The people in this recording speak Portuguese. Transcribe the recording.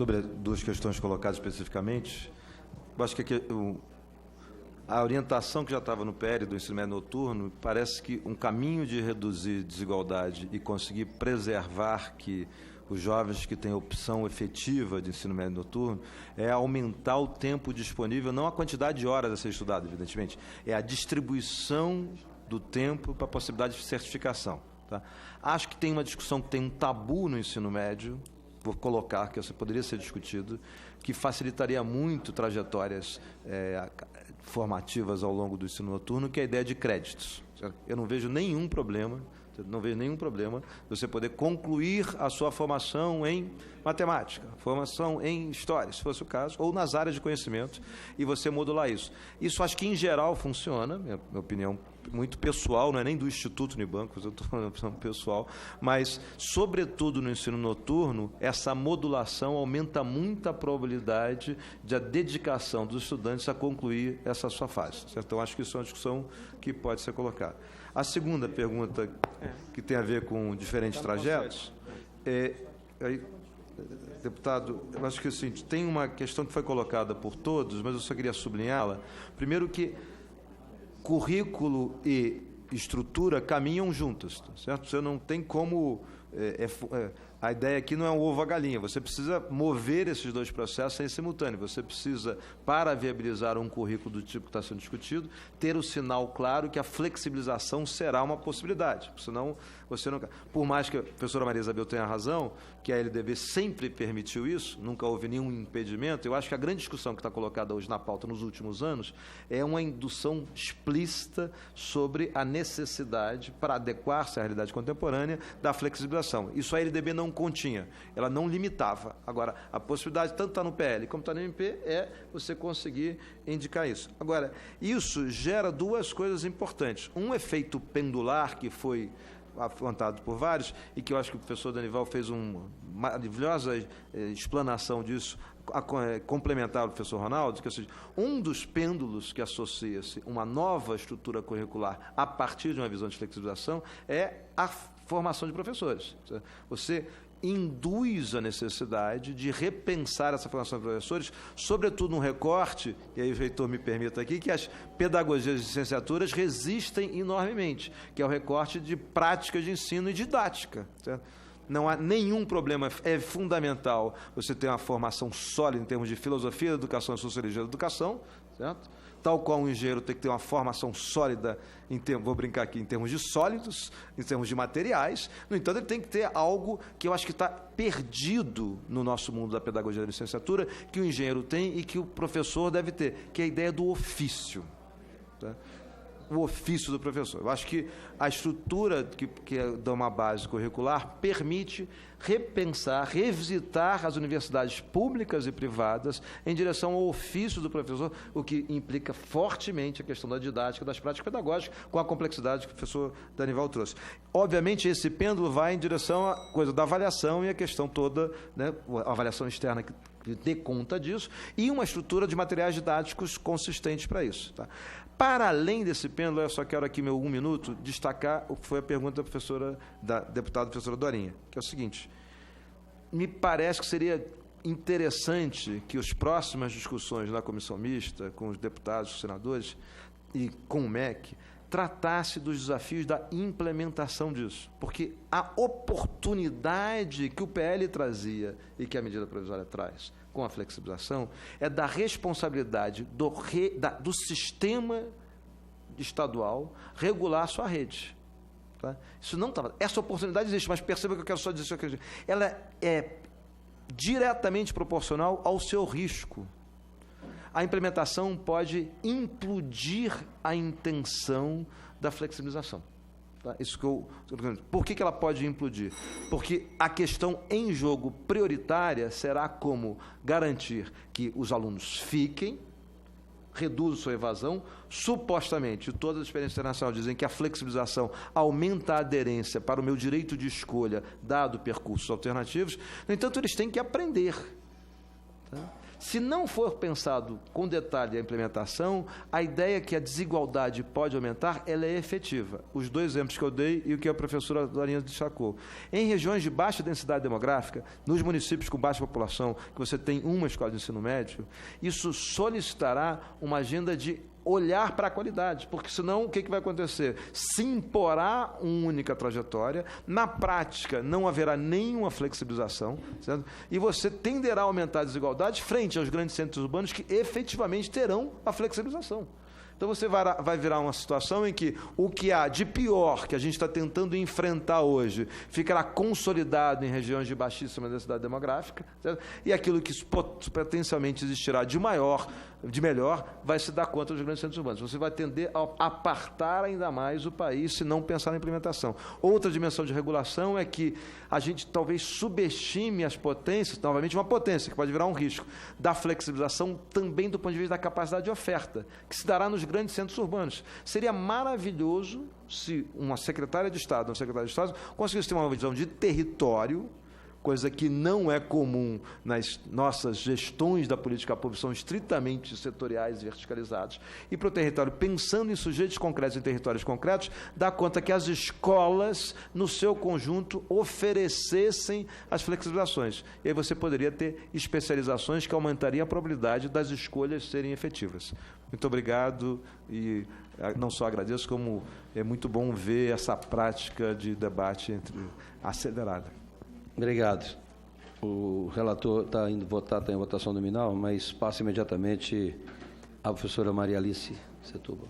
Sobre as duas questões colocadas especificamente, eu acho que a orientação que já estava no PL do ensino médio noturno, parece que um caminho de reduzir desigualdade e conseguir preservar que os jovens que têm opção efetiva de ensino médio noturno é aumentar o tempo disponível, não a quantidade de horas a ser estudado, evidentemente, é a distribuição do tempo para a possibilidade de certificação. Tá? Acho que tem uma discussão que tem um tabu no ensino médio, vou colocar, que isso poderia ser discutido, que facilitaria muito trajetórias formativas ao longo do ensino noturno, que é a ideia de créditos. Certo? Eu não vejo nenhum problema você poder concluir a sua formação em matemática, formação em história, se fosse o caso, ou nas áreas de conhecimento, e você modular isso. Isso acho que, em geral, funciona, minha opinião muito pessoal, não é nem do Instituto Unibancos, eu estou falando de opinião pessoal, mas, sobretudo no ensino noturno, essa modulação aumenta muito a probabilidade de a dedicação dos estudantes a concluir essa sua fase. Certo? Então, acho que isso é uma discussão que pode ser colocada. A segunda pergunta, que tem a ver com diferentes trajetos, deputado, eu acho que assim, tem uma questão que foi colocada por todos, mas eu só queria sublinhá-la. Primeiro que currículo e estrutura caminham juntas, certo? Você não tem como... a ideia aqui não é um ovo ou a galinha, você precisa mover esses dois processos em simultâneo, você precisa, para viabilizar um currículo do tipo que está sendo discutido, ter o sinal claro que a flexibilização será uma possibilidade, senão você não... Por mais que a professora Maria Isabel tenha razão, que a LDB sempre permitiu isso, nunca houve nenhum impedimento, eu acho que a grande discussão que está colocada hoje na pauta nos últimos anos é uma indução explícita sobre a necessidade, para adequar-se à realidade contemporânea, da flexibilização. Isso a LDB não continha, ela não limitava. Agora, a possibilidade, tanto está no PL como está no MP, é você conseguir indicar isso. Agora, isso gera duas coisas importantes. Um efeito pendular, que foi afrontado por vários, e que eu acho que o professor Danival fez uma maravilhosa explanação disso, a complementar o professor Ronaldo, que é o seguinte, um dos pêndulos que associa-se uma nova estrutura curricular a partir de uma visão de flexibilização é a formação de professores. Você induz a necessidade de repensar essa formação de professores, sobretudo num recorte, e aí o reitor me permita aqui, que as pedagogias de licenciaturas resistem enormemente, que é o recorte de prática de ensino e didática. Certo? Não há nenhum problema, é fundamental você ter uma formação sólida em termos de filosofia da educação e sociologia da educação, certo? Tal qual um engenheiro tem que ter uma formação sólida, vou brincar aqui, em termos de sólidos, em termos de materiais. No entanto, ele tem que ter algo que eu acho que está perdido no nosso mundo da pedagogia da licenciatura, que o engenheiro tem e que o professor deve ter, que é a ideia do ofício. Tá? O ofício do professor. Eu acho que a estrutura que dá uma base curricular permite repensar, revisitar as universidades públicas e privadas em direção ao ofício do professor, o que implica fortemente a questão da didática, das práticas pedagógicas, com a complexidade que o professor Danival trouxe. Obviamente, esse pêndulo vai em direção à coisa da avaliação e a questão toda, né, a avaliação externa que dê conta disso, e uma estrutura de materiais didáticos consistentes para isso. Tá? Para além desse pêndulo, eu só quero aqui, meu 1 minuto, destacar o que foi a pergunta da deputada professora Dorinha, que é o seguinte: me parece que seria interessante que as próximas discussões na comissão mista, com os deputados, os senadores e com o MEC, tratasse dos desafios da implementação disso, porque a oportunidade que o PL trazia e que a medida provisória traz com a flexibilização é da responsabilidade do sistema estadual regular a sua rede. Tá? Isso não estava. Essa oportunidade existe, mas perceba que eu quero só dizer isso. Ela é diretamente proporcional ao seu risco. A implementação pode implodir a intenção da flexibilização. Tá? Isso que eu estou dizendo. Por que ela pode implodir? Porque a questão em jogo prioritária será como garantir que os alunos fiquem, reduzam sua evasão. Supostamente, todas as experiências internacionais dizem que a flexibilização aumenta a aderência para o meu direito de escolha, dado percursos alternativos. No entanto, eles têm que aprender. Tá? Se não for pensado com detalhe a implementação, a ideia que a desigualdade pode aumentar, ela é efetiva. Os dois exemplos que eu dei e o que a professora Dorinha destacou. Em regiões de baixa densidade demográfica, nos municípios com baixa população, que você tem uma escola de ensino médio, isso solicitará uma agenda de olhar para a qualidade, porque senão o que vai acontecer? Se imporá uma única trajetória, na prática não haverá nenhuma flexibilização, certo? E você tenderá a aumentar a desigualdade frente aos grandes centros urbanos que efetivamente terão a flexibilização. Então você vai virar uma situação em que o que há de pior que a gente está tentando enfrentar hoje ficará consolidado em regiões de baixíssima densidade demográfica, certo? E aquilo que potencialmente existirá de melhor, vai se dar conta dos grandes centros urbanos. Você vai tender a apartar ainda mais o país se não pensar na implementação. Outra dimensão de regulação é que a gente talvez subestime as potências, novamente uma potência que pode virar um risco, da flexibilização também do ponto de vista da capacidade de oferta, que se dará nos grandes centros urbanos. Seria maravilhoso se uma secretária de Estado, um secretário de Estado, conseguisse ter uma visão de território, coisa que não é comum nas nossas gestões da política pública, são estritamente setoriais e verticalizados, e para o território, pensando em sujeitos concretos, em territórios concretos, dá conta que as escolas, no seu conjunto, oferecessem as flexibilizações. E aí você poderia ter especializações que aumentariam a probabilidade das escolhas serem efetivas. Muito obrigado, e não só agradeço, como é muito bom ver essa prática de debate acelerada. Obrigado. O relator está indo votar, está em votação nominal, mas passa imediatamente a professora Maria Alice Setúbal.